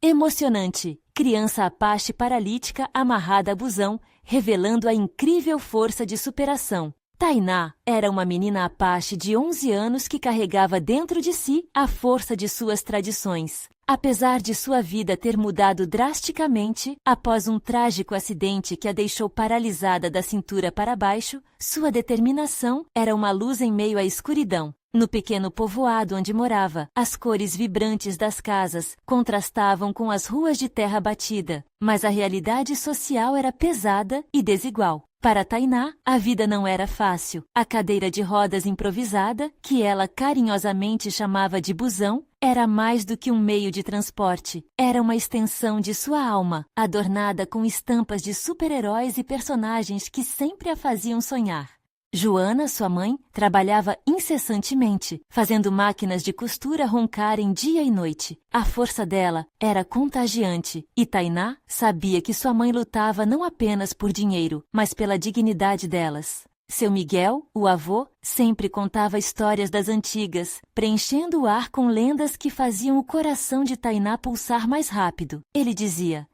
Emocionante! Criança Apache paralítica amarrada a busão, revelando a incrível força de superação. Tainá era uma menina Apache de 11 anos que carregava dentro de si a força de suas tradições. Apesar de sua vida ter mudado drasticamente após um trágico acidente que a deixou paralisada da cintura para baixo, sua determinação era uma luz em meio à escuridão. No pequeno povoado onde morava, as cores vibrantes das casas contrastavam com as ruas de terra batida, mas a realidade social era pesada e desigual. Para Tainá, a vida não era fácil. A cadeira de rodas improvisada, que ela carinhosamente chamava de busão, era mais do que um meio de transporte. Era uma extensão de sua alma, adornada com estampas de super-heróis e personagens que sempre a faziam sonhar. Joana, sua mãe, trabalhava incessantemente, fazendo máquinas de costura roncarem dia e noite. A força dela era contagiante, e Tainá sabia que sua mãe lutava não apenas por dinheiro, mas pela dignidade delas. Seu Miguel, o avô, sempre contava histórias das antigas, preenchendo o ar com lendas que faziam o coração de Tainá pulsar mais rápido. Ele dizia: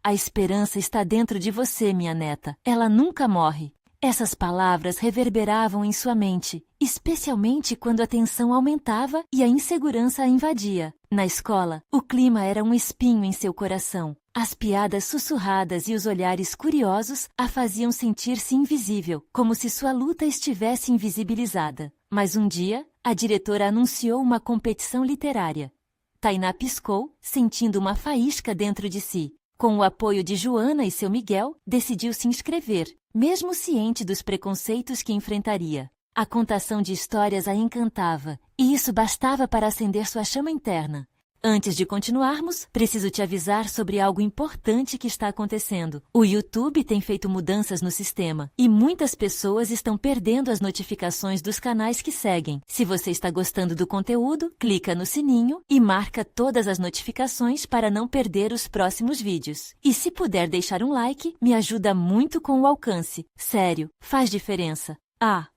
"A esperança está dentro de você, minha neta. Ela nunca morre." Essas palavras reverberavam em sua mente, especialmente quando a tensão aumentava e a insegurança a invadia. Na escola, o clima era um espinho em seu coração. As piadas sussurradas e os olhares curiosos a faziam sentir-se invisível, como se sua luta estivesse invisibilizada. Mas um dia, a diretora anunciou uma competição literária. Tainá piscou, sentindo uma faísca dentro de si. Com o apoio de Joana e seu Miguel, decidiu se inscrever, mesmo ciente dos preconceitos que enfrentaria. A contação de histórias a encantava, e isso bastava para acender sua chama interna. Antes de continuarmos, preciso te avisar sobre algo importante que está acontecendo. O YouTube tem feito mudanças no sistema, e muitas pessoas estão perdendo as notificações dos canais que seguem. Se você está gostando do conteúdo, clica no sininho e marca todas as notificações para não perder os próximos vídeos. E se puder deixar um like, me ajuda muito com o alcance. Sério, faz diferença.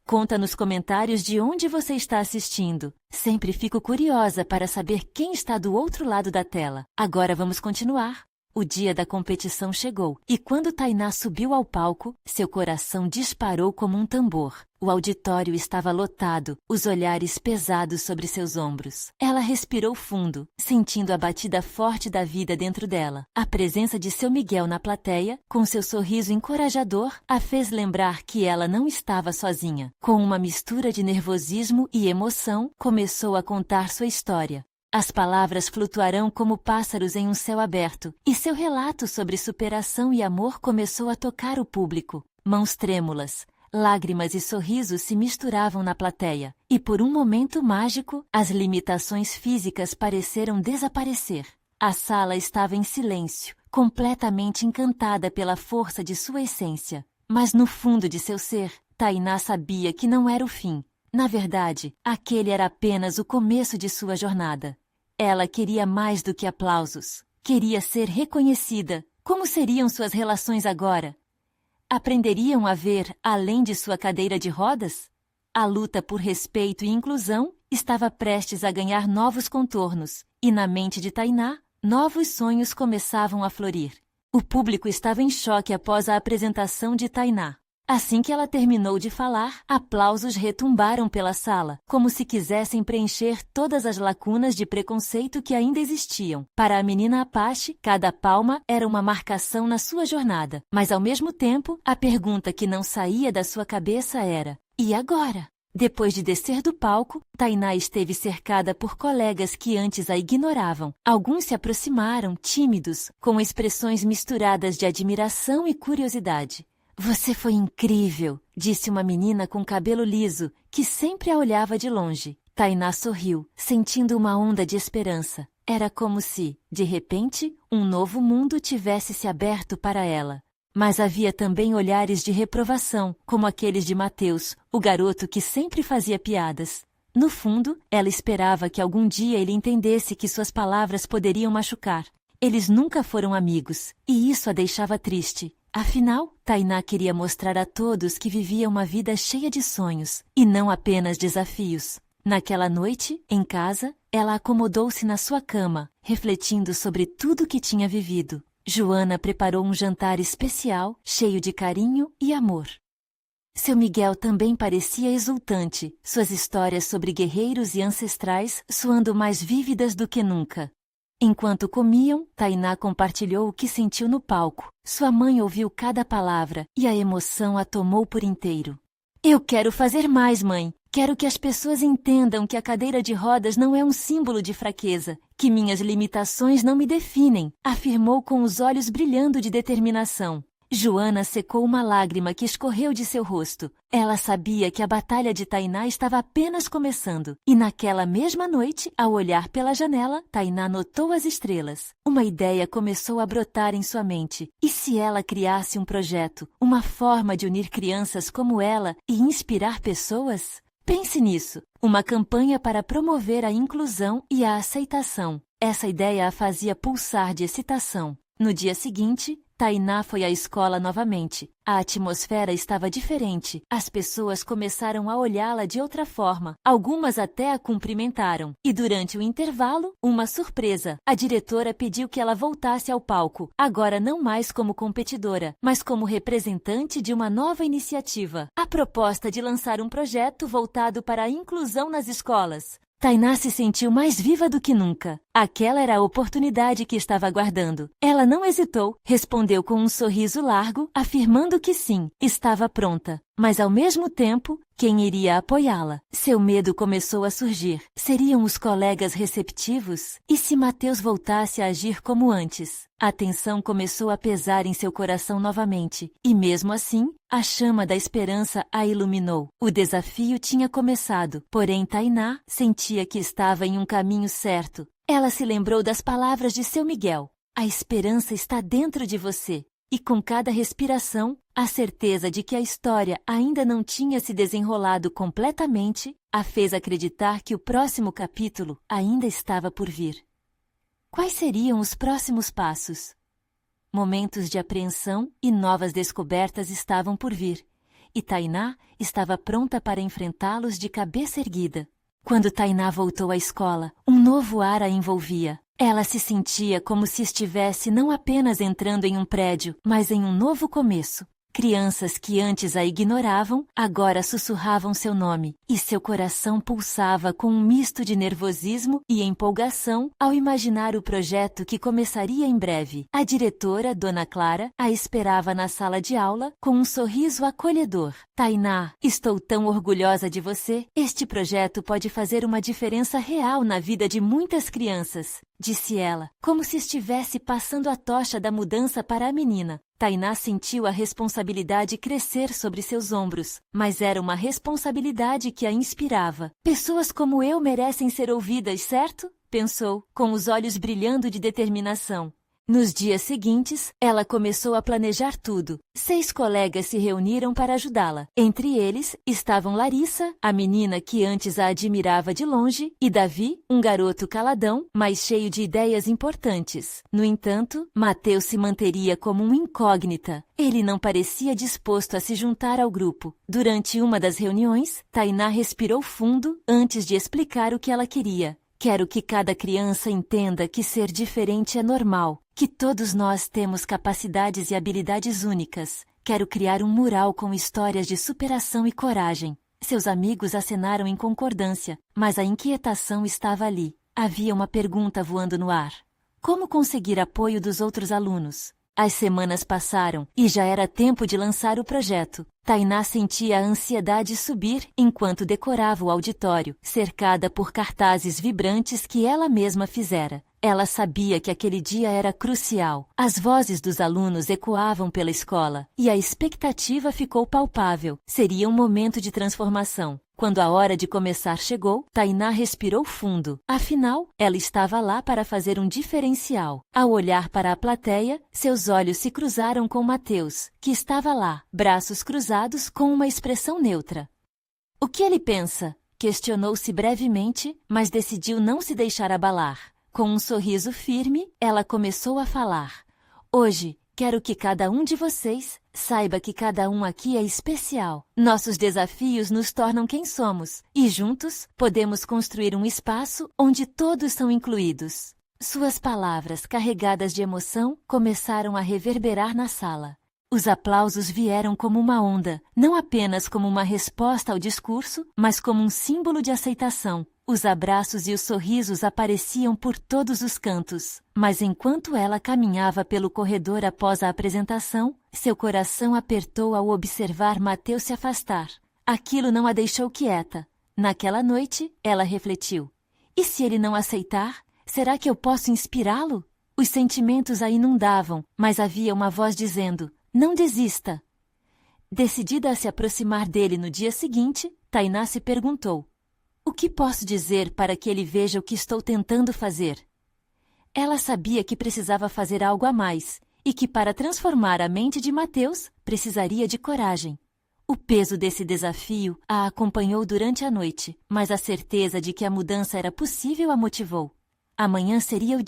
Conta nos comentários de onde você está assistindo. Sempre fico curiosa para saber quem está do outro lado da tela. Agora vamos continuar. O dia da competição chegou, e quando Tainá subiu ao palco, seu coração disparou como um tambor. O auditório estava lotado, os olhares pesados sobre seus ombros. Ela respirou fundo, sentindo a batida forte da vida dentro dela. A presença de seu Miguel na plateia, com seu sorriso encorajador, a fez lembrar que ela não estava sozinha. Com uma mistura de nervosismo e emoção, começou a contar sua história. As palavras flutuarão como pássaros em um céu aberto, e seu relato sobre superação e amor começou a tocar o público. Mãos trêmulas, lágrimas e sorrisos se misturavam na plateia, e por um momento mágico, as limitações físicas pareceram desaparecer. A sala estava em silêncio, completamente encantada pela força de sua essência. Mas no fundo de seu ser, Tainá sabia que não era o fim. Na verdade, aquele era apenas o começo de sua jornada. Ela queria mais do que aplausos. Queria ser reconhecida. Como seriam suas relações agora? Aprenderiam a ver além de sua cadeira de rodas? A luta por respeito e inclusão estava prestes a ganhar novos contornos, e na mente de Tainá, novos sonhos começavam a florir. O público estava em choque após a apresentação de Tainá. Assim que ela terminou de falar, aplausos retumbaram pela sala, como se quisessem preencher todas as lacunas de preconceito que ainda existiam. Para a menina Apache, cada palma era uma marcação na sua jornada, mas ao mesmo tempo, a pergunta que não saía da sua cabeça era: e agora? Depois de descer do palco, Tainá esteve cercada por colegas que antes a ignoravam. Alguns se aproximaram, tímidos, com expressões misturadas de admiração e curiosidade. "Você foi incrível", disse uma menina com cabelo liso, que sempre a olhava de longe. Tainá sorriu, sentindo uma onda de esperança. Era como se, de repente, um novo mundo tivesse se aberto para ela. Mas havia também olhares de reprovação, como aqueles de Mateus, o garoto que sempre fazia piadas. No fundo, ela esperava que algum dia ele entendesse que suas palavras poderiam machucar. Eles nunca foram amigos, e isso a deixava triste. Afinal, Tainá queria mostrar a todos que vivia uma vida cheia de sonhos, e não apenas desafios. Naquela noite, em casa, ela acomodou-se na sua cama, refletindo sobre tudo que tinha vivido. Joana preparou um jantar especial, cheio de carinho e amor. Seu Miguel também parecia exultante, suas histórias sobre guerreiros e ancestrais soando mais vívidas do que nunca. Enquanto comiam, Tainá compartilhou o que sentiu no palco. Sua mãe ouviu cada palavra e a emoção a tomou por inteiro. Eu quero fazer mais, mãe. Quero que as pessoas entendam que a cadeira de rodas não é um símbolo de fraqueza, que minhas limitações não me definem, afirmou com os olhos brilhando de determinação. Joana secou uma lágrima que escorreu de seu rosto. Ela sabia que a batalha de Tainá estava apenas começando. E naquela mesma noite, ao olhar pela janela, Tainá notou as estrelas. Uma ideia começou a brotar em sua mente. E se ela criasse um projeto, uma forma de unir crianças como ela e inspirar pessoas? Pense nisso. Uma campanha para promover a inclusão e a aceitação. Essa ideia a fazia pulsar de excitação. No dia seguinte, Tainá foi à escola novamente. A atmosfera estava diferente. As pessoas começaram a olhá-la de outra forma. Algumas até a cumprimentaram. E durante o intervalo, uma surpresa. A diretora pediu que ela voltasse ao palco, agora não mais como competidora, mas como representante de uma nova iniciativa. A proposta de lançar um projeto voltado para a inclusão nas escolas. Tainá se sentiu mais viva do que nunca. Aquela era a oportunidade que estava aguardando. Ela não hesitou, respondeu com um sorriso largo, afirmando que sim, estava pronta. Mas ao mesmo tempo, quem iria apoiá-la? Seu medo começou a surgir. Seriam os colegas receptivos? E se Mateus voltasse a agir como antes? A tensão começou a pesar em seu coração novamente. E mesmo assim, a chama da esperança a iluminou. O desafio tinha começado, porém Tainá sentia que estava em um caminho certo. Ela se lembrou das palavras de seu Miguel. A esperança está dentro de você. E com cada respiração, a certeza de que a história ainda não tinha se desenrolado completamente a fez acreditar que o próximo capítulo ainda estava por vir. Quais seriam os próximos passos? Momentos de apreensão e novas descobertas estavam por vir, e Tainá estava pronta para enfrentá-los de cabeça erguida. Quando Tainá voltou à escola, um novo ar a envolvia. Ela se sentia como se estivesse não apenas entrando em um prédio, mas em um novo começo. Crianças que antes a ignoravam, agora sussurravam seu nome, e seu coração pulsava com um misto de nervosismo e empolgação ao imaginar o projeto que começaria em breve. A diretora, Dona Clara, a esperava na sala de aula com um sorriso acolhedor. Tainá, estou tão orgulhosa de você. Este projeto pode fazer uma diferença real na vida de muitas crianças, disse ela, como se estivesse passando a tocha da mudança para a menina. Tainá sentiu a responsabilidade crescer sobre seus ombros, mas era uma responsabilidade que a inspirava. Pessoas como eu merecem ser ouvidas, certo? Pensou, com os olhos brilhando de determinação. Nos dias seguintes, ela começou a planejar tudo. 6 colegas se reuniram para ajudá-la. Entre eles estavam Larissa, a menina que antes a admirava de longe, e Davi, um garoto caladão, mas cheio de ideias importantes. No entanto, Mateus se manteria como uma incógnita. Ele não parecia disposto a se juntar ao grupo. Durante uma das reuniões, Tainá respirou fundo antes de explicar o que ela queria. Quero que cada criança entenda que ser diferente é normal, que todos nós temos capacidades e habilidades únicas. Quero criar um mural com histórias de superação e coragem. Seus amigos acenaram em concordância, mas a inquietação estava ali. Havia uma pergunta voando no ar. Como conseguir apoio dos outros alunos? As semanas passaram e já era tempo de lançar o projeto. Tainá sentia a ansiedade subir enquanto decorava o auditório, cercada por cartazes vibrantes que ela mesma fizera. Ela sabia que aquele dia era crucial. As vozes dos alunos ecoavam pela escola e a expectativa ficou palpável. Seria um momento de transformação. Quando a hora de começar chegou, Tainá respirou fundo. Afinal, ela estava lá para fazer um diferencial. Ao olhar para a plateia, seus olhos se cruzaram com Mateus, que estava lá, braços cruzados com uma expressão neutra. O que ele pensa? Questionou-se brevemente, mas decidiu não se deixar abalar. Com um sorriso firme, ela começou a falar. Hoje, Quero que cada um de vocês saiba que cada um aqui é especial. Nossos desafios nos tornam quem somos e juntos podemos construir um espaço onde todos são incluídos. Suas palavras, carregadas de emoção, começaram a reverberar na sala. Os aplausos vieram como uma onda, não apenas como uma resposta ao discurso, mas como um símbolo de aceitação. Os abraços e os sorrisos apareciam por todos os cantos, mas enquanto ela caminhava pelo corredor após a apresentação, seu coração apertou ao observar Mateus se afastar. Aquilo não a deixou quieta. Naquela noite, ela refletiu. E se ele não aceitar? Será que eu posso inspirá-lo? Os sentimentos a inundavam, mas havia uma voz dizendo, não desista. Decidida a se aproximar dele no dia seguinte, Tainá se perguntou, o que posso dizer para que ele veja o que estou tentando fazer? Ela sabia que precisava fazer algo a mais, e que para transformar a mente de Mateus, precisaria de coragem. O peso desse desafio a acompanhou durante a noite, mas a certeza de que a mudança era possível a motivou. Amanhã seria o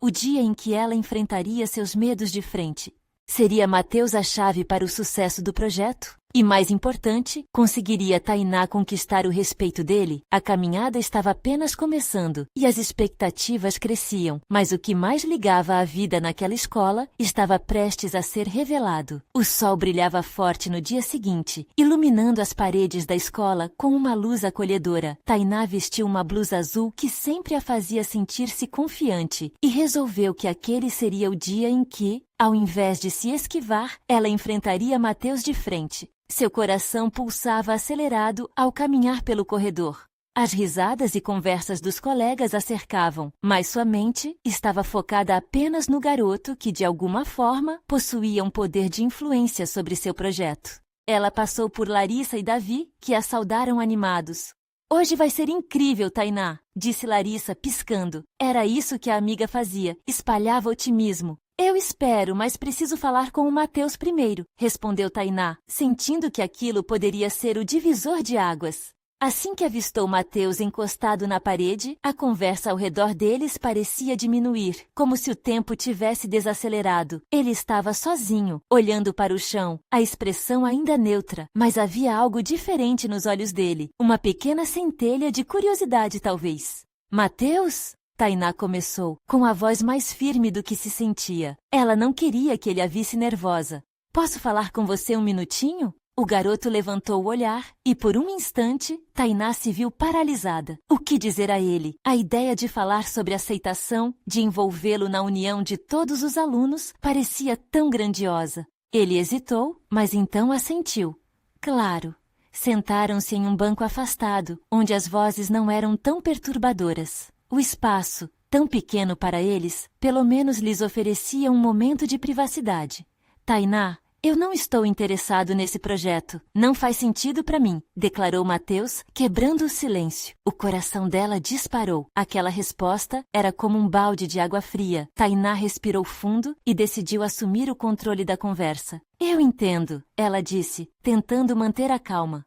dia em que ela enfrentaria seus medos de frente. Seria Mateus a chave para o sucesso do projeto? E mais importante, conseguiria Tainá conquistar o respeito dele? A caminhada estava apenas começando e as expectativas cresciam, mas o que mais ligava a vida naquela escola estava prestes a ser revelado. O sol brilhava forte no dia seguinte, iluminando as paredes da escola com uma luz acolhedora. Tainá vestiu uma blusa azul que sempre a fazia sentir-se confiante e resolveu que aquele seria o dia em que, ao invés de se esquivar, ela enfrentaria Mateus de frente. Seu coração pulsava acelerado ao caminhar pelo corredor. As risadas e conversas dos colegas a cercavam, mas sua mente estava focada apenas no garoto que, de alguma forma, possuía um poder de influência sobre seu projeto. Ela passou por Larissa e Davi, que a saudaram animados. Hoje vai ser incrível, Tainá, disse Larissa, piscando. Era isso que a amiga fazia, espalhava otimismo. Eu espero, mas preciso falar com o Mateus primeiro, respondeu Tainá, sentindo que aquilo poderia ser o divisor de águas. Assim que avistou Mateus encostado na parede, a conversa ao redor deles parecia diminuir, como se o tempo tivesse desacelerado. Ele estava sozinho, olhando para o chão, a expressão ainda neutra, mas havia algo diferente nos olhos dele, uma pequena centelha de curiosidade talvez. Mateus? Tainá começou, com a voz mais firme do que se sentia. Ela não queria que ele a visse nervosa. Posso falar com você um minutinho? O garoto levantou o olhar e, por um instante, Tainá se viu paralisada. O que dizer a ele? A ideia de falar sobre aceitação, de envolvê-lo na união de todos os alunos, parecia tão grandiosa. Ele hesitou, mas então assentiu. Claro. Sentaram-se em um banco afastado, onde as vozes não eram tão perturbadoras. O espaço, tão pequeno para eles, pelo menos lhes oferecia um momento de privacidade. Tainá, eu não estou interessado nesse projeto. Não faz sentido para mim, declarou Mateus, quebrando o silêncio. O coração dela disparou. Aquela resposta era como um balde de água fria. Tainá respirou fundo e decidiu assumir o controle da conversa. Eu entendo, ela disse, tentando manter a calma.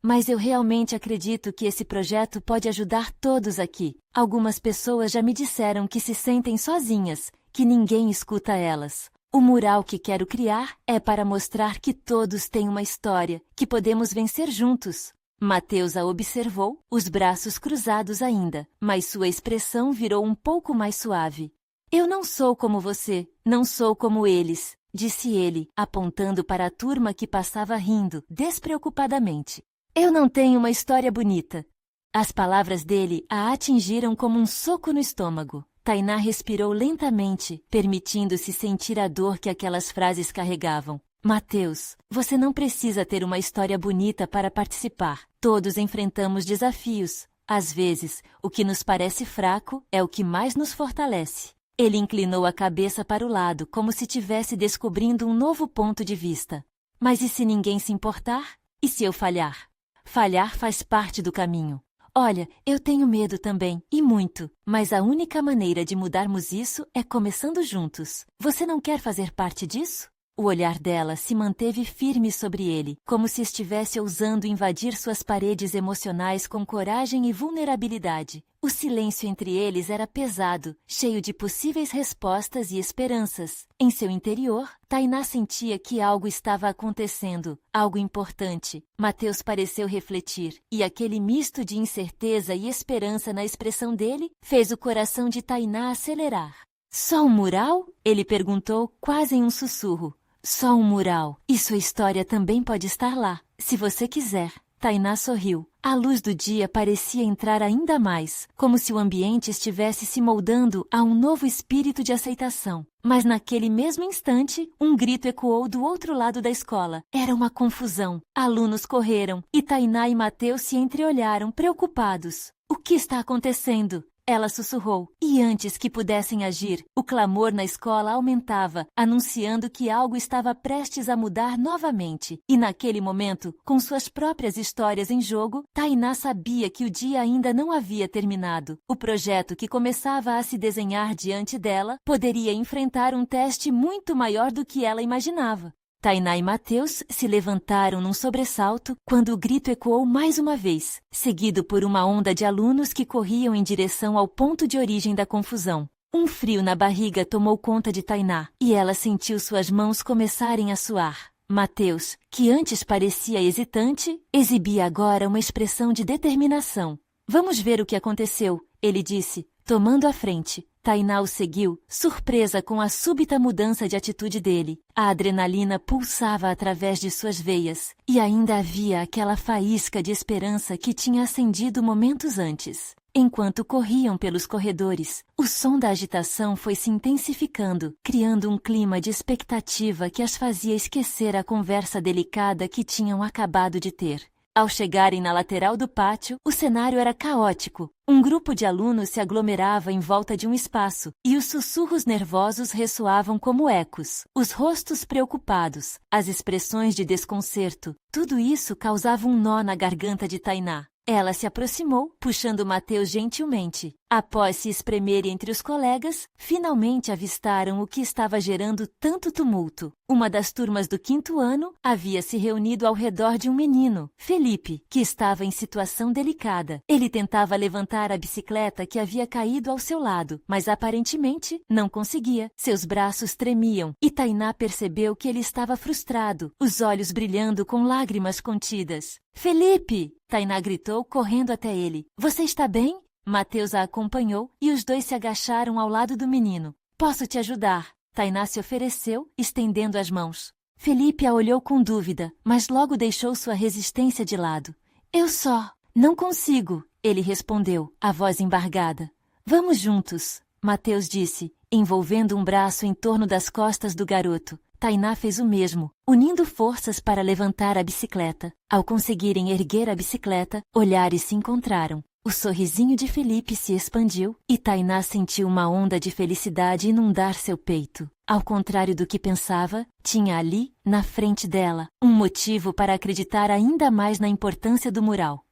Mas eu realmente acredito que esse projeto pode ajudar todos aqui. Algumas pessoas já me disseram que se sentem sozinhas, que ninguém escuta elas. O mural que quero criar é para mostrar que todos têm uma história, que podemos vencer juntos. Mateus a observou, os braços cruzados ainda, mas sua expressão virou um pouco mais suave. Eu não sou como você, não sou como eles, disse ele, apontando para a turma que passava rindo, despreocupadamente. Eu não tenho uma história bonita. As palavras dele a atingiram como um soco no estômago. Tainá respirou lentamente, permitindo-se sentir a dor que aquelas frases carregavam. Mateus, você não precisa ter uma história bonita para participar. Todos enfrentamos desafios. Às vezes, o que nos parece fraco é o que mais nos fortalece. Ele inclinou a cabeça para o lado, como se estivesse descobrindo um novo ponto de vista. Mas e se ninguém se importar? E se eu falhar? Falhar faz parte do caminho. Olha, eu tenho medo também, e muito, mas a única maneira de mudarmos isso é começando juntos. Você não quer fazer parte disso? O olhar dela se manteve firme sobre ele, como se estivesse ousando invadir suas paredes emocionais com coragem e vulnerabilidade. O silêncio entre eles era pesado, cheio de possíveis respostas e esperanças. Em seu interior, Tainá sentia que algo estava acontecendo, algo importante. Mateus pareceu refletir, e aquele misto de incerteza e esperança na expressão dele fez o coração de Tainá acelerar. Só um mural? Ele perguntou, quase em um sussurro. Só um mural. E sua história também pode estar lá, se você quiser. Tainá sorriu. A luz do dia parecia entrar ainda mais, como se o ambiente estivesse se moldando a um novo espírito de aceitação. Mas naquele mesmo instante, um grito ecoou do outro lado da escola. Era uma confusão. Alunos correram, e Tainá e Mateus se entreolharam, preocupados. O que está acontecendo? Ela sussurrou, e antes que pudessem agir, o clamor na escola aumentava, anunciando que algo estava prestes a mudar novamente. E naquele momento, com suas próprias histórias em jogo, Tainá sabia que o dia ainda não havia terminado. O projeto que começava a se desenhar diante dela poderia enfrentar um teste muito maior do que ela imaginava. Tainá e Mateus se levantaram num sobressalto quando o grito ecoou mais uma vez, seguido por uma onda de alunos que corriam em direção ao ponto de origem da confusão. Um frio na barriga tomou conta de Tainá, e ela sentiu suas mãos começarem a suar. Mateus, que antes parecia hesitante, exibia agora uma expressão de determinação. Vamos ver o que aconteceu, ele disse, tomando a frente. Tainá o seguiu, surpresa com a súbita mudança de atitude dele. A adrenalina pulsava através de suas veias, e ainda havia aquela faísca de esperança que tinha acendido momentos antes. Enquanto corriam pelos corredores, o som da agitação foi se intensificando, criando um clima de expectativa que as fazia esquecer a conversa delicada que tinham acabado de ter. Ao chegarem na lateral do pátio, o cenário era caótico. Um grupo de alunos se aglomerava em volta de um espaço, e os sussurros nervosos ressoavam como ecos. Os rostos preocupados, as expressões de desconcerto, tudo isso causava um nó na garganta de Tainá. Ela se aproximou, puxando Mateus gentilmente. Após se espremer entre os colegas, finalmente avistaram o que estava gerando tanto tumulto. Uma das turmas do 5º ano havia se reunido ao redor de um menino, Felipe, que estava em situação delicada. Ele tentava levantar a bicicleta que havia caído ao seu lado, mas aparentemente não conseguia. Seus braços tremiam, e Tainá percebeu que ele estava frustrado, os olhos brilhando com lágrimas contidas. Felipe! Tainá gritou, correndo até ele. Você está bem? Mateus a acompanhou e os dois se agacharam ao lado do menino. Posso te ajudar? Tainá se ofereceu, estendendo as mãos. Felipe a olhou com dúvida, mas logo deixou sua resistência de lado. Eu só... não consigo, ele respondeu, a voz embargada. Vamos juntos, Mateus disse, envolvendo um braço em torno das costas do garoto. Tainá fez o mesmo, unindo forças para levantar a bicicleta. Ao conseguirem erguer a bicicleta, olhares se encontraram. O sorrisinho de Felipe se expandiu e Tainá sentiu uma onda de felicidade inundar seu peito. Ao contrário do que pensava, tinha ali, na frente dela, um motivo para acreditar ainda mais na importância do mural.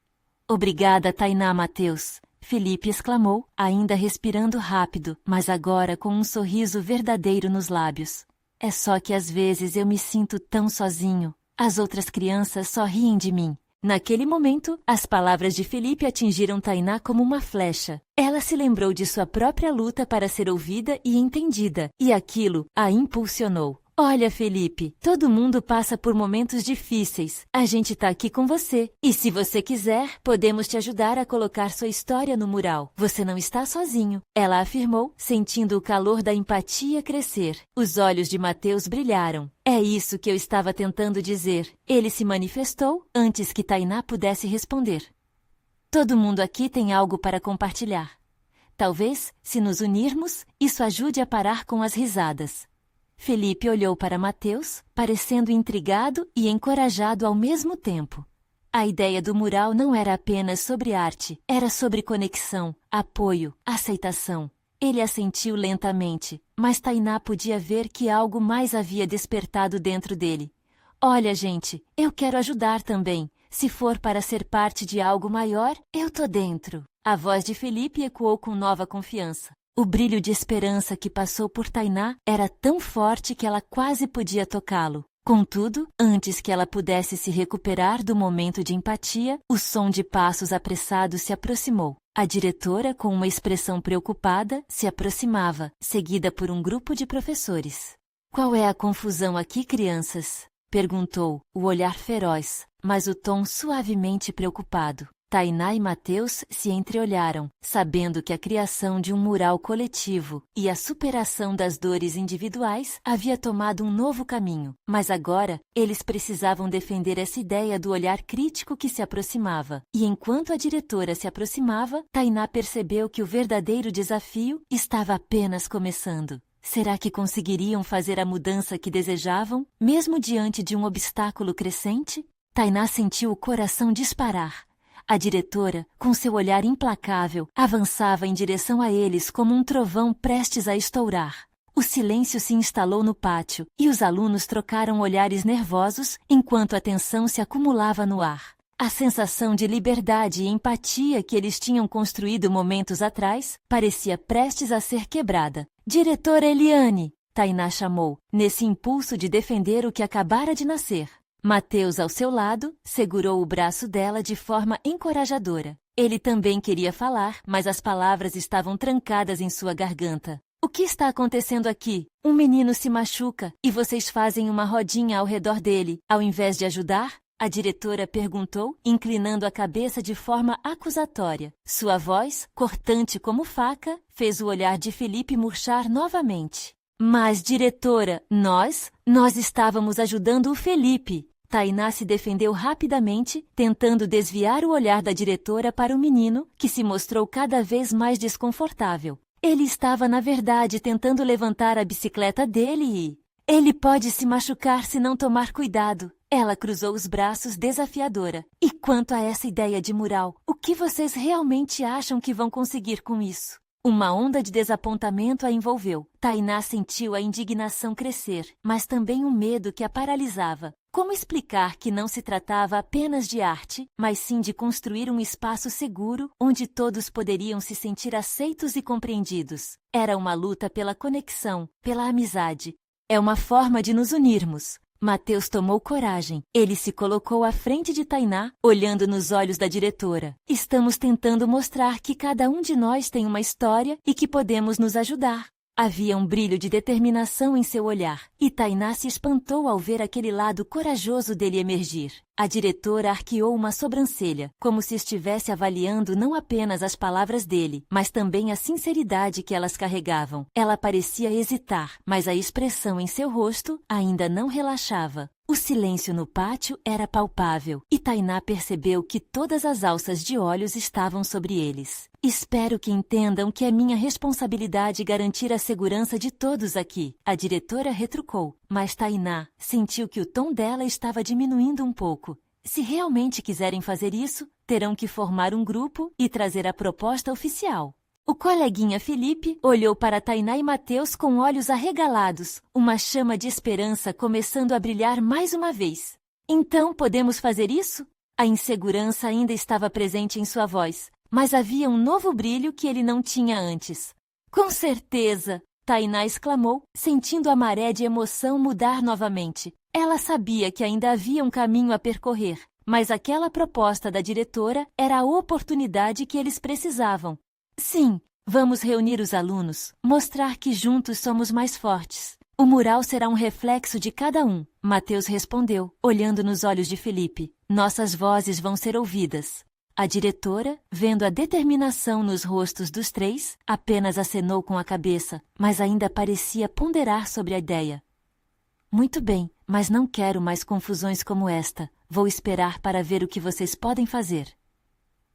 Obrigada, Tainá Mateus, Felipe exclamou, ainda respirando rápido, mas agora com um sorriso verdadeiro nos lábios. É só que às vezes eu me sinto tão sozinho. As outras crianças só riem de mim. Naquele momento, as palavras de Felipe atingiram Tainá como uma flecha. Ela se lembrou de sua própria luta para ser ouvida e entendida, e aquilo a impulsionou. Olha, Felipe, todo mundo passa por momentos difíceis. A gente tá aqui com você. E se você quiser, podemos te ajudar a colocar sua história no mural. Você não está sozinho, ela afirmou, sentindo o calor da empatia crescer. Os olhos de Mateus brilharam. É isso que eu estava tentando dizer. Ele se manifestou antes que Tainá pudesse responder. Todo mundo aqui tem algo para compartilhar. Talvez, se nos unirmos, isso ajude a parar com as risadas. Felipe olhou para Mateus, parecendo intrigado e encorajado ao mesmo tempo. A ideia do mural não era apenas sobre arte, era sobre conexão, apoio, aceitação. Ele assentiu lentamente, mas Tainá podia ver que algo mais havia despertado dentro dele. Olha, gente, eu quero ajudar também. Se for para ser parte de algo maior, eu tô dentro. A voz de Felipe ecoou com nova confiança. O brilho de esperança que passou por Tainá era tão forte que ela quase podia tocá-lo. Contudo, antes que ela pudesse se recuperar do momento de empatia, o som de passos apressados se aproximou. A diretora, com uma expressão preocupada, se aproximava, seguida por um grupo de professores. "Qual é a confusão aqui, crianças?" perguntou, o olhar feroz, mas o tom suavemente preocupado. Tainá e Mateus se entreolharam, sabendo que a criação de um mural coletivo e a superação das dores individuais havia tomado um novo caminho, mas agora eles precisavam defender essa ideia do olhar crítico que se aproximava. E enquanto a diretora se aproximava, Tainá percebeu que o verdadeiro desafio estava apenas começando. Será que conseguiriam fazer a mudança que desejavam, mesmo diante de um obstáculo crescente? Tainá sentiu o coração disparar. A diretora, com seu olhar implacável, avançava em direção a eles como um trovão prestes a estourar. O silêncio se instalou no pátio e os alunos trocaram olhares nervosos enquanto a tensão se acumulava no ar. A sensação de liberdade e empatia que eles tinham construído momentos atrás parecia prestes a ser quebrada. "Diretora Eliane!" Tainá chamou, nesse impulso de defender o que acabara de nascer. Mateus, ao seu lado, segurou o braço dela de forma encorajadora. Ele também queria falar, mas as palavras estavam trancadas em sua garganta. "O que está acontecendo aqui? Um menino se machuca e vocês fazem uma rodinha ao redor dele, ao invés de ajudar?" A diretora perguntou, inclinando a cabeça de forma acusatória. Sua voz, cortante como faca, fez o olhar de Felipe murchar novamente. "Mas, diretora, nós estávamos ajudando o Felipe." Tainá se defendeu rapidamente, tentando desviar o olhar da diretora para o menino, que se mostrou cada vez mais desconfortável. Ele estava, na verdade, tentando levantar a bicicleta dele e... "Ele pode se machucar se não tomar cuidado." Ela cruzou os braços desafiadora. "E quanto a essa ideia de mural, o que vocês realmente acham que vão conseguir com isso?" Uma onda de desapontamento a envolveu. Tainá sentiu a indignação crescer, mas também o medo que a paralisava. Como explicar que não se tratava apenas de arte, mas sim de construir um espaço seguro onde todos poderiam se sentir aceitos e compreendidos? Era uma luta pela conexão, pela amizade. "É uma forma de nos unirmos." Mateus tomou coragem. Ele se colocou à frente de Tainá, olhando nos olhos da diretora. "Estamos tentando mostrar que cada um de nós tem uma história e que podemos nos ajudar." Havia um brilho de determinação em seu olhar, e Tainá se espantou ao ver aquele lado corajoso dele emergir. A diretora arqueou uma sobrancelha, como se estivesse avaliando não apenas as palavras dele, mas também a sinceridade que elas carregavam. Ela parecia hesitar, mas a expressão em seu rosto ainda não relaxava. O silêncio no pátio era palpável, e Tainá percebeu que todas as alças de olhos estavam sobre eles. "Espero que entendam que é minha responsabilidade garantir a segurança de todos aqui." A diretora retrucou, mas Tainá sentiu que o tom dela estava diminuindo um pouco. "Se realmente quiserem fazer isso, terão que formar um grupo e trazer a proposta oficial." O coleguinha Felipe olhou para Tainá e Mateus com olhos arregalados, uma chama de esperança começando a brilhar mais uma vez. "Então podemos fazer isso?" A insegurança ainda estava presente em sua voz, mas havia um novo brilho que ele não tinha antes. "Com certeza!" Tainá exclamou, sentindo a maré de emoção mudar novamente. Ela sabia que ainda havia um caminho a percorrer, mas aquela proposta da diretora era a oportunidade que eles precisavam. "Sim, vamos reunir os alunos, mostrar que juntos somos mais fortes. O mural será um reflexo de cada um." Mateus respondeu, olhando nos olhos de Felipe. "Nossas vozes vão ser ouvidas." A diretora, vendo a determinação nos rostos dos três, apenas acenou com a cabeça, mas ainda parecia ponderar sobre a ideia. "Muito bem, mas não quero mais confusões como esta. Vou esperar para ver o que vocês podem fazer."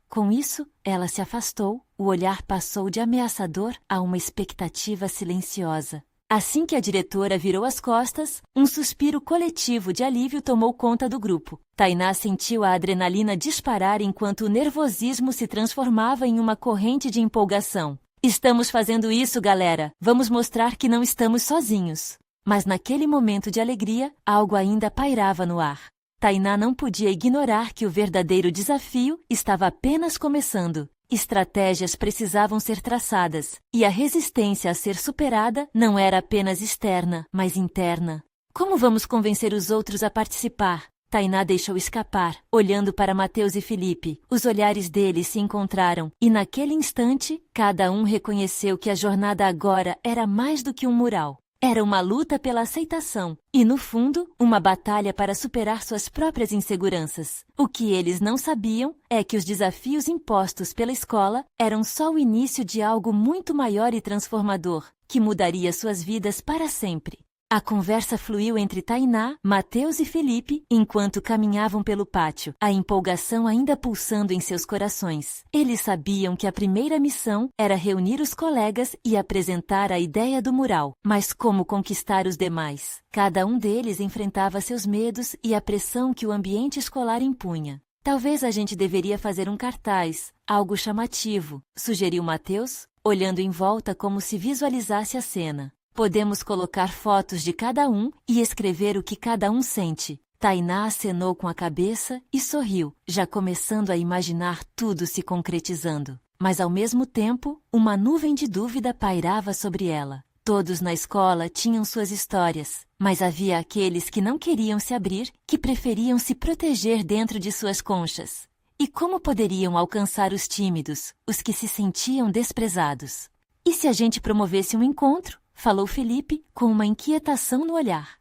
Com isso, ela se afastou, o olhar passou de ameaçador a uma expectativa silenciosa. Assim que a diretora virou as costas, um suspiro coletivo de alívio tomou conta do grupo. Tainá sentiu a adrenalina disparar enquanto o nervosismo se transformava em uma corrente de empolgação. "Estamos fazendo isso, galera! Vamos mostrar que não estamos sozinhos." Mas naquele momento de alegria, algo ainda pairava no ar. Tainá não podia ignorar que o verdadeiro desafio estava apenas começando. Estratégias precisavam ser traçadas, e a resistência a ser superada não era apenas externa, mas interna. Como vamos convencer os outros a participar? Tainá deixou escapar, olhando para Mateus e Felipe. Os olhares deles se encontraram, e naquele instante, cada um reconheceu que a jornada agora era mais do que um mural. Era uma luta pela aceitação e, no fundo, uma batalha para superar suas próprias inseguranças. O que eles não sabiam é que os desafios impostos pela escola eram só o início de algo muito maior e transformador, que mudaria suas vidas para sempre. A conversa fluiu entre Tainá, Mateus e Felipe enquanto caminhavam pelo pátio, a empolgação ainda pulsando em seus corações. Eles sabiam que a primeira missão era reunir os colegas e apresentar a ideia do mural. Mas como conquistar os demais? Cada um deles enfrentava seus medos e a pressão que o ambiente escolar impunha. Talvez a gente deveria fazer um cartaz, algo chamativo, sugeriu Mateus, olhando em volta como se visualizasse a cena. Podemos colocar fotos de cada um e escrever o que cada um sente. Tainá acenou com a cabeça e sorriu, já começando a imaginar tudo se concretizando. Mas ao mesmo tempo, uma nuvem de dúvida pairava sobre ela. Todos na escola tinham suas histórias, mas havia aqueles que não queriam se abrir, que preferiam se proteger dentro de suas conchas. E como poderiam alcançar os tímidos, os que se sentiam desprezados? E se a gente promovesse um encontro? Falou Felipe, com uma inquietação no olhar.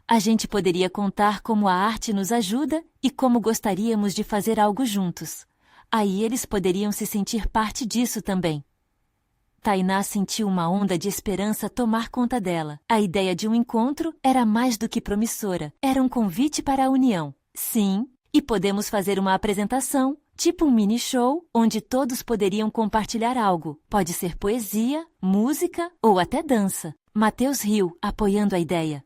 A gente poderia contar como a arte nos ajuda e como gostaríamos de fazer algo juntos. Aí eles poderiam se sentir parte disso também. Tainá sentiu uma onda de esperança tomar conta dela. A ideia de um encontro era mais do que promissora. Era um convite para a união. Sim, e podemos fazer uma apresentação, tipo um mini show, onde todos poderiam compartilhar algo. Pode ser poesia, música ou até dança. Mateus riu, apoiando a ideia.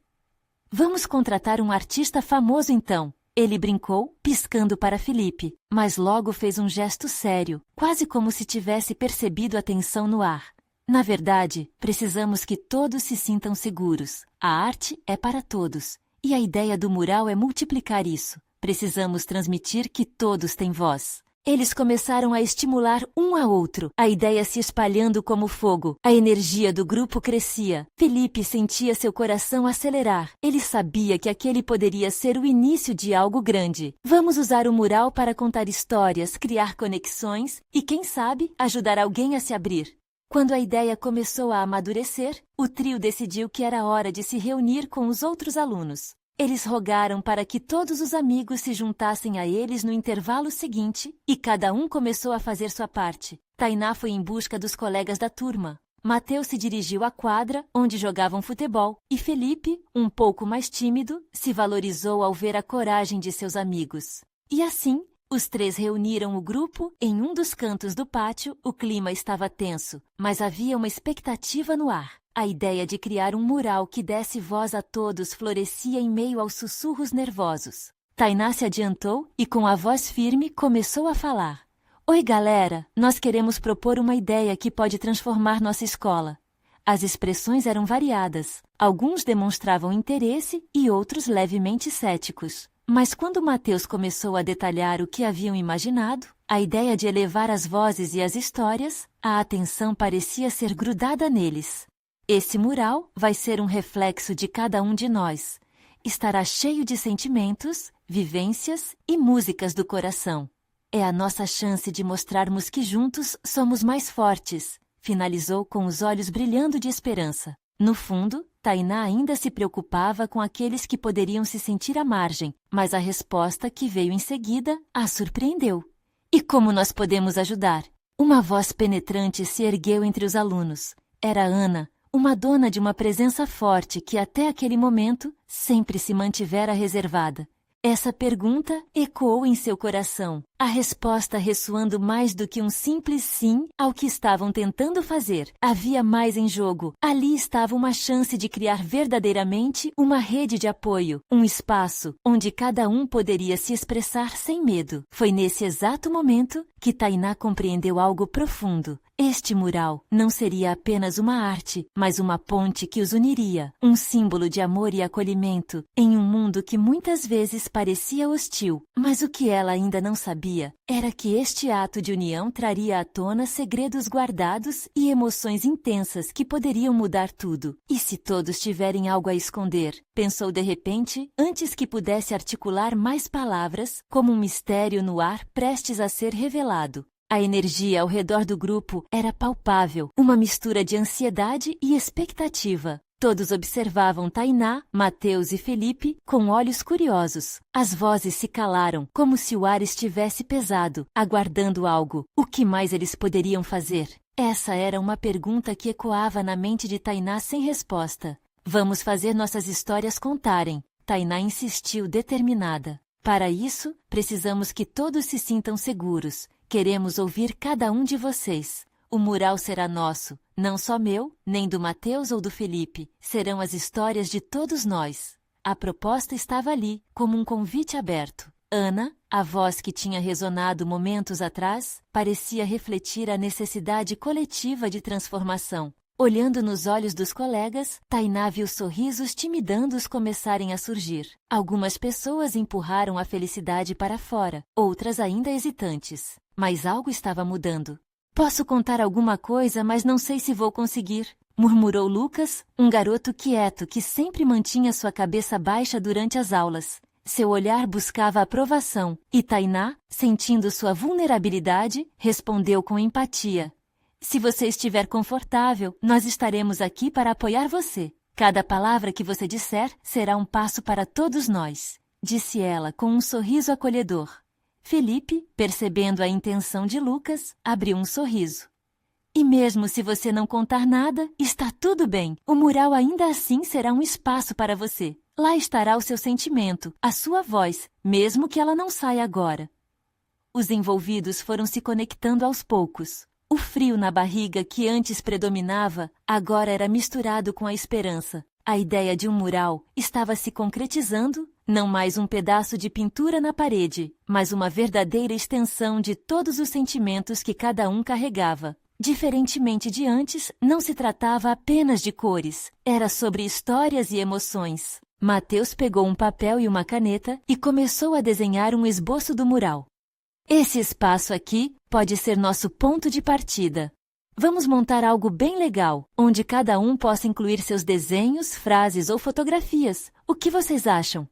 Vamos contratar um artista famoso então. Ele brincou, piscando para Felipe, mas logo fez um gesto sério, quase como se tivesse percebido a tensão no ar. Na verdade, precisamos que todos se sintam seguros. A arte é para todos, e a ideia do mural é multiplicar isso. Precisamos transmitir que todos têm voz. Eles começaram a estimular um ao outro, a ideia se espalhando como fogo. A energia do grupo crescia. Felipe sentia seu coração acelerar. Ele sabia que aquele poderia ser o início de algo grande. Vamos usar o mural para contar histórias, criar conexões e, quem sabe, ajudar alguém a se abrir. Quando a ideia começou a amadurecer, o trio decidiu que era hora de se reunir com os outros alunos. Eles rogaram para que todos os amigos se juntassem a eles no intervalo seguinte e cada um começou a fazer sua parte. Tainá foi em busca dos colegas da turma. Mateus se dirigiu à quadra, onde jogavam futebol, e Felipe, um pouco mais tímido, se valorizou ao ver a coragem de seus amigos. E assim, os três reuniram o grupo em um dos cantos do pátio. O clima estava tenso, mas havia uma expectativa no ar. A ideia de criar um mural que desse voz a todos florescia em meio aos sussurros nervosos. Tainá se adiantou e, com a voz firme, começou a falar. Oi, galera! Nós queremos propor uma ideia que pode transformar nossa escola. As expressões eram variadas. Alguns demonstravam interesse e outros levemente céticos. Mas quando Mateus começou a detalhar o que haviam imaginado, a ideia de elevar as vozes e as histórias, a atenção parecia ser grudada neles. Esse mural vai ser um reflexo de cada um de nós. Estará cheio de sentimentos, vivências e músicas do coração. É a nossa chance de mostrarmos que juntos somos mais fortes, finalizou com os olhos brilhando de esperança. No fundo, Tainá ainda se preocupava com aqueles que poderiam se sentir à margem, mas a resposta que veio em seguida a surpreendeu. E como nós podemos ajudar? Uma voz penetrante se ergueu entre os alunos. Era Ana, uma dona de uma presença forte que até aquele momento sempre se mantivera reservada. Essa pergunta ecoou em seu coração, a resposta ressoando mais do que um simples sim ao que estavam tentando fazer. Havia mais em jogo. Ali estava uma chance de criar verdadeiramente uma rede de apoio, um espaço onde cada um poderia se expressar sem medo. Foi nesse exato momento que Tainá compreendeu algo profundo. Este mural não seria apenas uma arte, mas uma ponte que os uniria, um símbolo de amor e acolhimento em um mundo que muitas vezes parecia hostil. Mas o que ela ainda não sabia sabia era que este ato de união traria à tona segredos guardados e emoções intensas que poderiam mudar tudo. E se todos tiverem algo a esconder? Pensou de repente, antes que pudesse articular mais palavras, como um mistério no ar prestes a ser revelado. A energia ao redor do grupo era palpável, uma mistura de ansiedade e expectativa. Todos observavam Tainá, Mateus e Felipe com olhos curiosos. As vozes se calaram, como se o ar estivesse pesado, aguardando algo. O que mais eles poderiam fazer? Essa era uma pergunta que ecoava na mente de Tainá sem resposta. Vamos fazer nossas histórias contarem. Tainá insistiu determinada. Para isso, precisamos que todos se sintam seguros. Queremos ouvir cada um de vocês. O mural será nosso, não só meu, nem do Mateus ou do Felipe. Serão as histórias de todos nós. A proposta estava ali, como um convite aberto. Ana, a voz que tinha ressonado momentos atrás, parecia refletir a necessidade coletiva de transformação. Olhando nos olhos dos colegas, Tainá viu sorrisos timidandos começarem a surgir. Algumas pessoas empurraram a felicidade para fora, outras ainda hesitantes. Mas algo estava mudando. Posso contar alguma coisa, mas não sei se vou conseguir, murmurou Lucas, um garoto quieto que sempre mantinha sua cabeça baixa durante as aulas. Seu olhar buscava aprovação, e Tainá, sentindo sua vulnerabilidade, respondeu com empatia. Se você estiver confortável, nós estaremos aqui para apoiar você. Cada palavra que você disser será um passo para todos nós, disse ela com um sorriso acolhedor. Felipe, percebendo a intenção de Lucas, abriu um sorriso. E mesmo se você não contar nada, está tudo bem. O mural ainda assim será um espaço para você. Lá estará o seu sentimento, a sua voz, mesmo que ela não saia agora. Os envolvidos foram se conectando aos poucos. O frio na barriga que antes predominava, agora era misturado com a esperança. A ideia de um mural estava se concretizando, não mais um pedaço de pintura na parede, mas uma verdadeira extensão de todos os sentimentos que cada um carregava. Diferentemente de antes, não se tratava apenas de cores, era sobre histórias e emoções. Mateus pegou um papel e uma caneta e começou a desenhar um esboço do mural. Esse espaço aqui pode ser nosso ponto de partida. Vamos montar algo bem legal, onde cada um possa incluir seus desenhos, frases ou fotografias. O que vocês acham?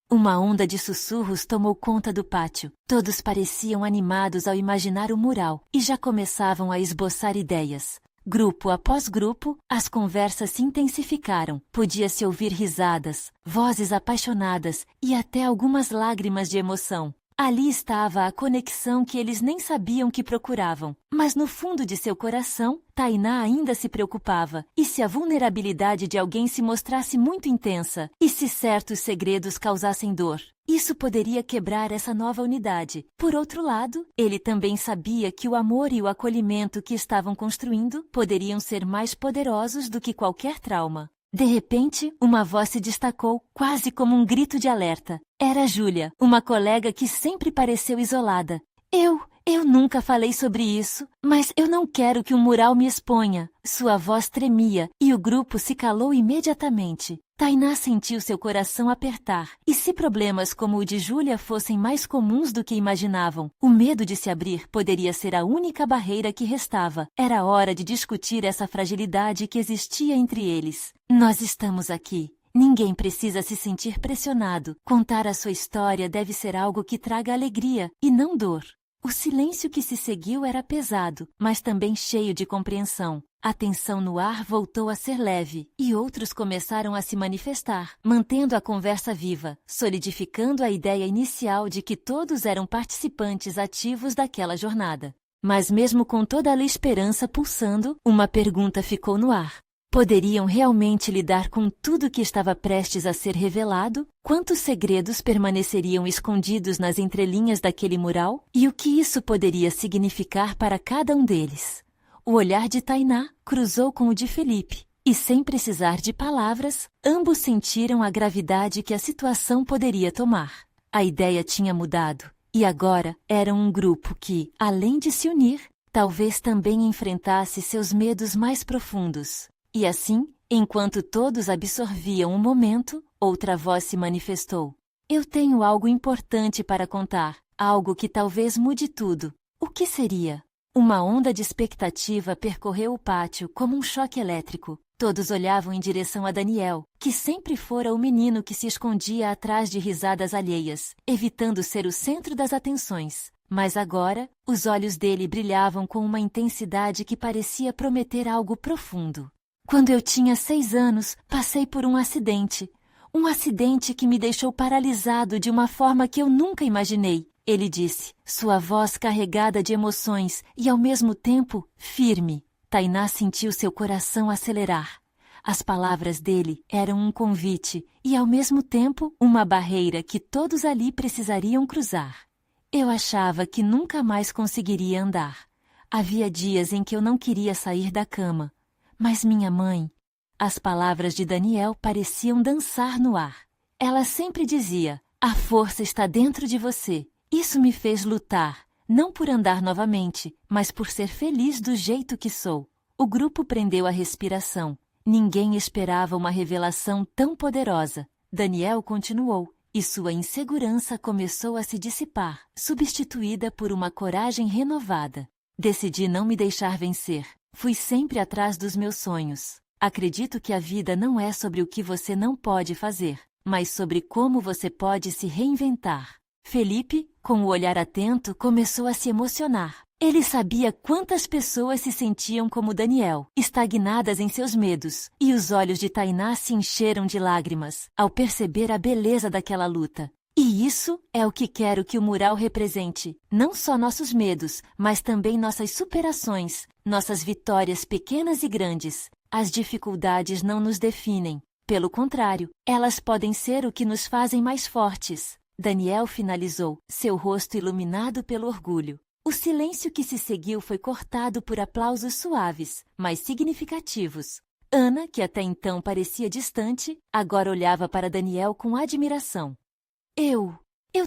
Uma onda de sussurros tomou conta do pátio. Todos pareciam animados ao imaginar o mural e já começavam a esboçar ideias. Grupo após grupo, as conversas se intensificaram. Podia-se ouvir risadas, vozes apaixonadas e até algumas lágrimas de emoção. Ali estava a conexão que eles nem sabiam que procuravam. Mas no fundo de seu coração, Tainá ainda se preocupava. E se a vulnerabilidade de alguém se mostrasse muito intensa? E se certos segredos causassem dor? Isso poderia quebrar essa nova unidade. Por outro lado, ele também sabia que o amor e o acolhimento que estavam construindo poderiam ser mais poderosos do que qualquer trauma. De repente, uma voz se destacou, quase como um grito de alerta. Era Júlia, uma colega que sempre pareceu isolada. Eu nunca falei sobre isso, mas eu não quero que o mural me exponha. Sua voz tremia e o grupo se calou imediatamente. Tainá sentiu seu coração apertar. E se problemas como o de Júlia fossem mais comuns do que imaginavam, o medo de se abrir poderia ser a única barreira que restava. Era hora de discutir essa fragilidade que existia entre eles. Nós estamos aqui. Ninguém precisa se sentir pressionado. Contar a sua história deve ser algo que traga alegria e não dor. O silêncio que se seguiu era pesado, mas também cheio de compreensão. A tensão no ar voltou a ser leve, e outros começaram a se manifestar, mantendo a conversa viva, solidificando a ideia inicial de que todos eram participantes ativos daquela jornada. Mas mesmo com toda a esperança pulsando, uma pergunta ficou no ar. Poderiam realmente lidar com tudo que estava prestes a ser revelado? Quantos segredos permaneceriam escondidos nas entrelinhas daquele mural? E o que isso poderia significar para cada um deles? O olhar de Tainá cruzou com o de Felipe, e sem precisar de palavras, ambos sentiram a gravidade que a situação poderia tomar. A ideia tinha mudado, e agora eram um grupo que, além de se unir, talvez também enfrentasse seus medos mais profundos. E assim, enquanto todos absorviam o momento, outra voz se manifestou. Eu tenho algo importante para contar. Algo que talvez mude tudo. O que seria? Uma onda de expectativa percorreu o pátio como um choque elétrico. Todos olhavam em direção a Daniel, que sempre fora o menino que se escondia atrás de risadas alheias, evitando ser o centro das atenções. Mas agora, os olhos dele brilhavam com uma intensidade que parecia prometer algo profundo. Quando eu tinha 6 anos, passei por um acidente. Um acidente que me deixou paralisado de uma forma que eu nunca imaginei. Ele disse, sua voz carregada de emoções e, ao mesmo tempo, firme. Tainá sentiu seu coração acelerar. As palavras dele eram um convite e, ao mesmo tempo, uma barreira que todos ali precisariam cruzar. Eu achava que nunca mais conseguiria andar. Havia dias em que eu não queria sair da cama. Mas minha mãe... As palavras de Daniel pareciam dançar no ar. Ela sempre dizia, a força está dentro de você. Isso me fez lutar, não por andar novamente, mas por ser feliz do jeito que sou. O grupo prendeu a respiração. Ninguém esperava uma revelação tão poderosa. Daniel continuou, e sua insegurança começou a se dissipar, substituída por uma coragem renovada. Decidi não me deixar vencer. Fui sempre atrás dos meus sonhos. Acredito que a vida não é sobre o que você não pode fazer, mas sobre como você pode se reinventar. Felipe, com o olhar atento, começou a se emocionar. Ele sabia quantas pessoas se sentiam como Daniel, estagnadas em seus medos, e os olhos de Tainá se encheram de lágrimas ao perceber a beleza daquela luta. E isso é o que quero que o mural represente, não só nossos medos, mas também nossas superações, nossas vitórias pequenas e grandes. As dificuldades não nos definem. Pelo contrário, elas podem ser o que nos fazem mais fortes. Daniel finalizou, seu rosto iluminado pelo orgulho. O silêncio que se seguiu foi cortado por aplausos suaves, mas significativos. Ana, que até então parecia distante, agora olhava para Daniel com admiração. Eu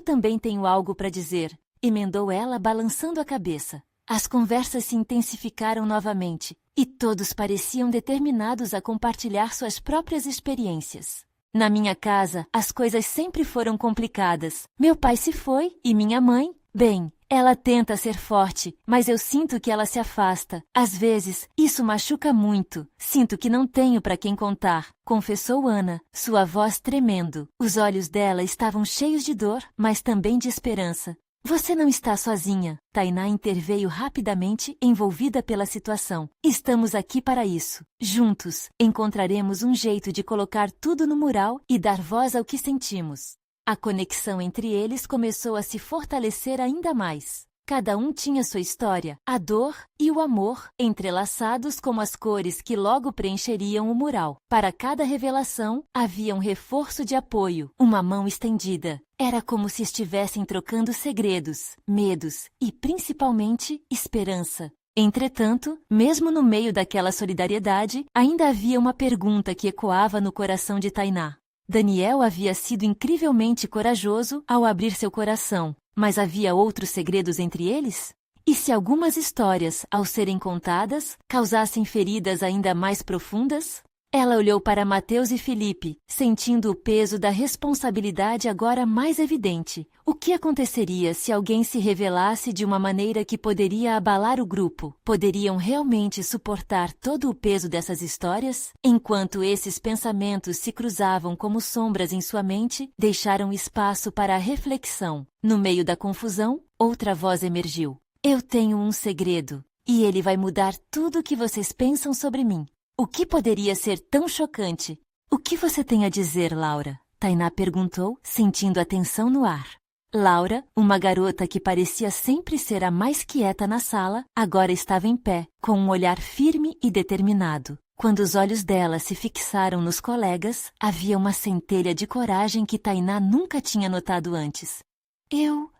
também tenho algo para dizer, emendou ela balançando a cabeça. As conversas se intensificaram novamente, e todos pareciam determinados a compartilhar suas próprias experiências. Na minha casa, as coisas sempre foram complicadas. Meu pai se foi e minha mãe, bem, ela tenta ser forte, mas eu sinto que ela se afasta. Às vezes, isso machuca muito. Sinto que não tenho para quem contar, confessou Ana, sua voz tremendo. Os olhos dela estavam cheios de dor, mas também de esperança. Você não está sozinha. Tainá interveio rapidamente, envolvida pela situação. Estamos aqui para isso. Juntos, encontraremos um jeito de colocar tudo no mural e dar voz ao que sentimos. A conexão entre eles começou a se fortalecer ainda mais. Cada um tinha sua história, a dor e o amor, entrelaçados como as cores que logo preencheriam o mural. Para cada revelação, havia um reforço de apoio, uma mão estendida. Era como se estivessem trocando segredos, medos e, principalmente, esperança. Entretanto, mesmo no meio daquela solidariedade, ainda havia uma pergunta que ecoava no coração de Tainá. Daniel havia sido incrivelmente corajoso ao abrir seu coração, mas havia outros segredos entre eles? E se algumas histórias, ao serem contadas, causassem feridas ainda mais profundas? Ela olhou para Mateus e Felipe, sentindo o peso da responsabilidade agora mais evidente. O que aconteceria se alguém se revelasse de uma maneira que poderia abalar o grupo? Poderiam realmente suportar todo o peso dessas histórias? Enquanto esses pensamentos se cruzavam como sombras em sua mente, deixaram espaço para a reflexão. No meio da confusão, outra voz emergiu. Eu tenho um segredo, e ele vai mudar tudo o que vocês pensam sobre mim. O que poderia ser tão chocante? O que você tem a dizer, Laura? Tainá perguntou, sentindo a tensão no ar. Laura, uma garota que parecia sempre ser a mais quieta na sala, agora estava em pé, com um olhar firme e determinado. Quando os olhos dela se fixaram nos colegas, havia uma centelha de coragem que Tainá nunca tinha notado antes. Eu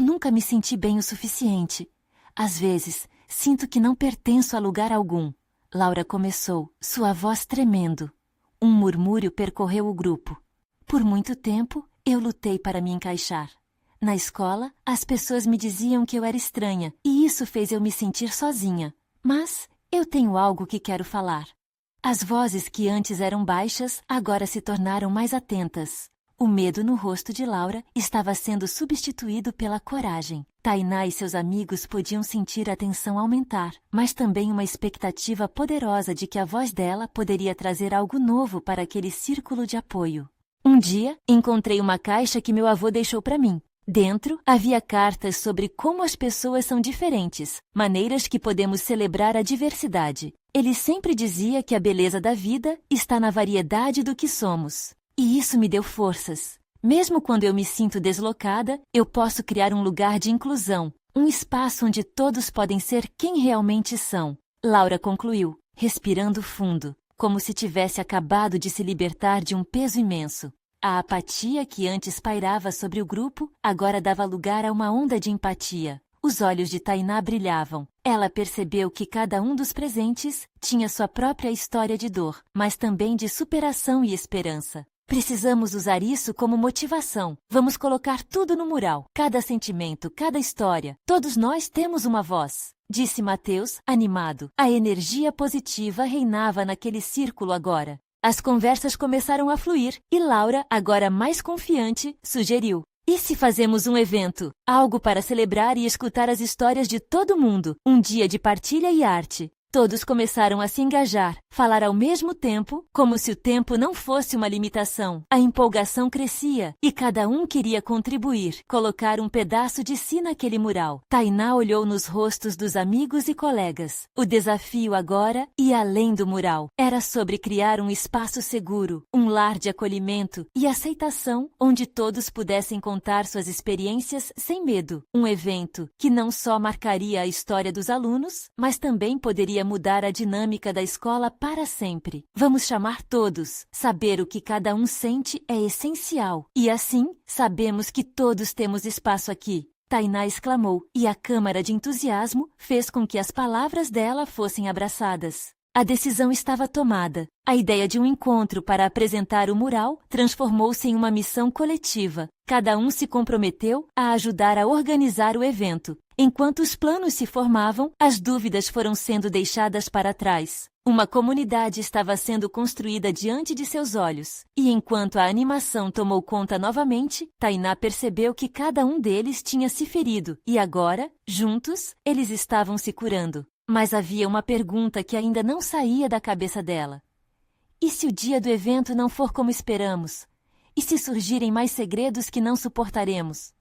nunca me senti bem o suficiente. Às vezes, sinto que não pertenço a lugar algum. Laura começou, sua voz tremendo. Um murmúrio percorreu o grupo. Por muito tempo, eu lutei para me encaixar. Na escola, as pessoas me diziam que eu era estranha, e isso fez eu me sentir sozinha. Mas eu tenho algo que quero falar. As vozes que antes eram baixas, agora se tornaram mais atentas. O medo no rosto de Laura estava sendo substituído pela coragem. Tainá e seus amigos podiam sentir a tensão aumentar, mas também uma expectativa poderosa de que a voz dela poderia trazer algo novo para aquele círculo de apoio. Um dia, encontrei uma caixa que meu avô deixou para mim. Dentro, havia cartas sobre como as pessoas são diferentes, maneiras que podemos celebrar a diversidade. Ele sempre dizia que a beleza da vida está na variedade do que somos. E isso me deu forças. Mesmo quando eu me sinto deslocada, eu posso criar um lugar de inclusão, um espaço onde todos podem ser quem realmente são. Laura concluiu, respirando fundo, como se tivesse acabado de se libertar de um peso imenso. A apatia que antes pairava sobre o grupo agora dava lugar a uma onda de empatia. Os olhos de Tainá brilhavam. Ela percebeu que cada um dos presentes tinha sua própria história de dor, mas também de superação e esperança. Precisamos usar isso como motivação. Vamos colocar tudo no mural. Cada sentimento, cada história. Todos nós temos uma voz, disse Mateus, animado. A energia positiva reinava naquele círculo agora. As conversas começaram a fluir e Laura, agora mais confiante, sugeriu: e se fazemos um evento? Algo para celebrar e escutar as histórias de todo mundo. Um dia de partilha e arte. Todos começaram a se engajar, falar ao mesmo tempo, como se o tempo não fosse uma limitação. A empolgação crescia e cada um queria contribuir, colocar um pedaço de si naquele mural. Tainá olhou nos rostos dos amigos e colegas. O desafio agora ia além do mural. Era sobre criar um espaço seguro, um lar de acolhimento e aceitação onde todos pudessem contar suas experiências sem medo. Um evento que não só marcaria a história dos alunos, mas também poderia mudar a dinâmica da escola para sempre. Vamos chamar todos. Saber o que cada um sente é essencial. E assim, sabemos que todos temos espaço aqui. Tainá exclamou, e a câmara de entusiasmo fez com que as palavras dela fossem abraçadas. A decisão estava tomada. A ideia de um encontro para apresentar o mural transformou-se em uma missão coletiva. Cada um se comprometeu a ajudar a organizar o evento. Enquanto os planos se formavam, as dúvidas foram sendo deixadas para trás. Uma comunidade estava sendo construída diante de seus olhos. E enquanto a animação tomou conta novamente, Tainá percebeu que cada um deles tinha se ferido. E agora, juntos, eles estavam se curando. Mas havia uma pergunta que ainda não saía da cabeça dela. E se o dia do evento não for como esperamos? E se surgirem mais segredos que não suportaremos?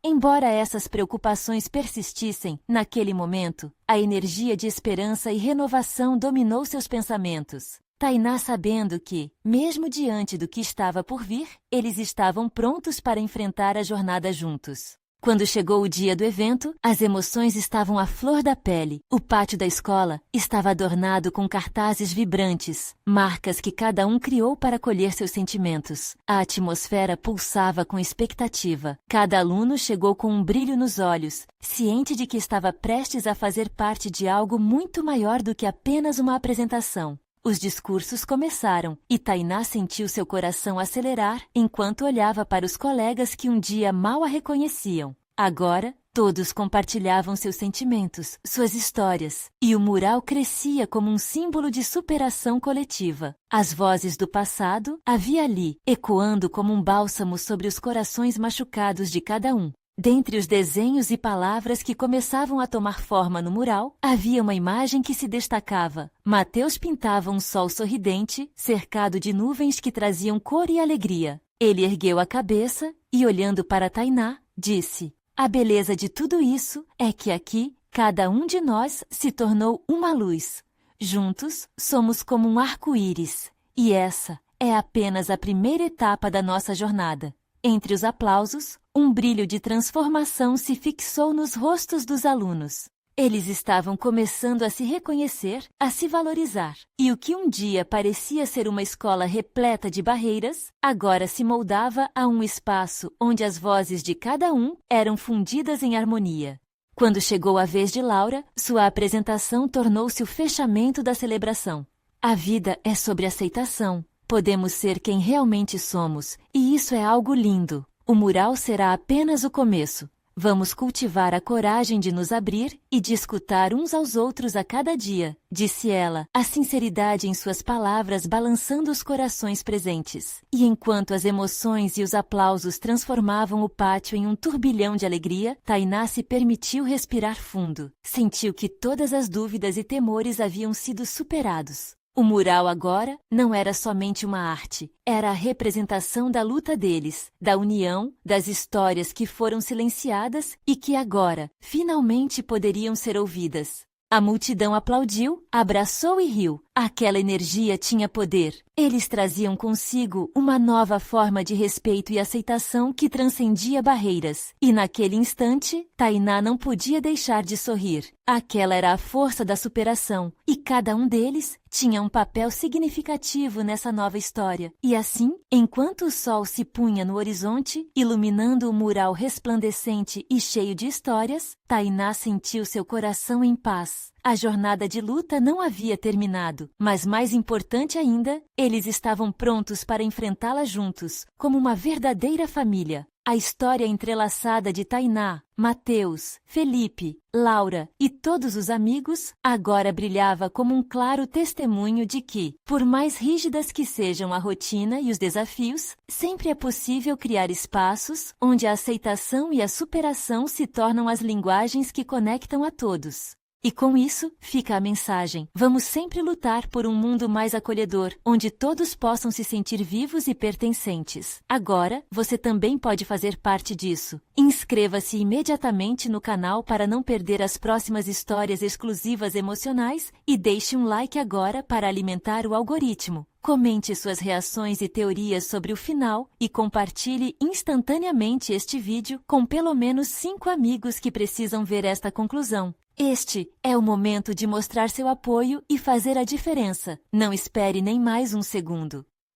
Embora essas preocupações persistissem, naquele momento, a energia de esperança e renovação dominou seus pensamentos. Tainá sabendo que, mesmo diante do que estava por vir, eles estavam prontos para enfrentar a jornada juntos. Quando chegou o dia do evento, as emoções estavam à flor da pele. O pátio da escola estava adornado com cartazes vibrantes, marcas que cada um criou para acolher seus sentimentos. A atmosfera pulsava com expectativa. Cada aluno chegou com um brilho nos olhos, ciente de que estava prestes a fazer parte de algo muito maior do que apenas uma apresentação. Os discursos começaram e Tainá sentiu seu coração acelerar enquanto olhava para os colegas que um dia mal a reconheciam. Agora, todos compartilhavam seus sentimentos, suas histórias, e o mural crescia como um símbolo de superação coletiva. As vozes do passado havia ali, ecoando como um bálsamo sobre os corações machucados de cada um. Dentre os desenhos e palavras que começavam a tomar forma no mural, havia uma imagem que se destacava. Mateus pintava um sol sorridente, cercado de nuvens que traziam cor e alegria. Ele ergueu a cabeça e, olhando para Tainá, disse: "A beleza de tudo isso é que aqui, cada um de nós se tornou uma luz. Juntos, somos como um arco-íris. E essa é apenas a primeira etapa da nossa jornada." Entre os aplausos, um brilho de transformação se fixou nos rostos dos alunos. Eles estavam começando a se reconhecer, a se valorizar. E o que um dia parecia ser uma escola repleta de barreiras, agora se moldava a um espaço onde as vozes de cada um eram fundidas em harmonia. Quando chegou a vez de Laura, sua apresentação tornou-se o fechamento da celebração. A vida é sobre aceitação. Podemos ser quem realmente somos, e isso é algo lindo. O mural será apenas o começo. Vamos cultivar a coragem de nos abrir e de escutar uns aos outros a cada dia, disse ela, a sinceridade em suas palavras balançando os corações presentes. E enquanto as emoções e os aplausos transformavam o pátio em um turbilhão de alegria, Tainá se permitiu respirar fundo. Sentiu que todas as dúvidas e temores haviam sido superados. O mural agora não era somente uma arte, era a representação da luta deles, da união, das histórias que foram silenciadas e que agora, finalmente poderiam ser ouvidas. A multidão aplaudiu, abraçou e riu. Aquela energia tinha poder. Eles traziam consigo uma nova forma de respeito e aceitação que transcendia barreiras. E naquele instante, Tainá não podia deixar de sorrir. Aquela era a força da superação, e cada um deles tinha um papel significativo nessa nova história. E assim, enquanto o sol se punha no horizonte, iluminando o mural resplandecente e cheio de histórias, Tainá sentiu seu coração em paz. A jornada de luta não havia terminado, mas mais importante ainda, eles estavam prontos para enfrentá-la juntos, como uma verdadeira família. A história entrelaçada de Tainá, Mateus, Felipe, Laura e todos os amigos agora brilhava como um claro testemunho de que, por mais rígidas que sejam a rotina e os desafios, sempre é possível criar espaços onde a aceitação e a superação se tornam as linguagens que conectam a todos. E com isso, fica a mensagem. Vamos sempre lutar por um mundo mais acolhedor, onde todos possam se sentir vivos e pertencentes. Agora, você também pode fazer parte disso. Inscreva-se imediatamente no canal para não perder as próximas histórias exclusivas emocionais e deixe um like agora para alimentar o algoritmo. Comente suas reações e teorias sobre o final e compartilhe instantaneamente este vídeo com pelo menos 5 amigos que precisam ver esta conclusão. Este é o momento de mostrar seu apoio e fazer a diferença. Não espere nem mais um segundo.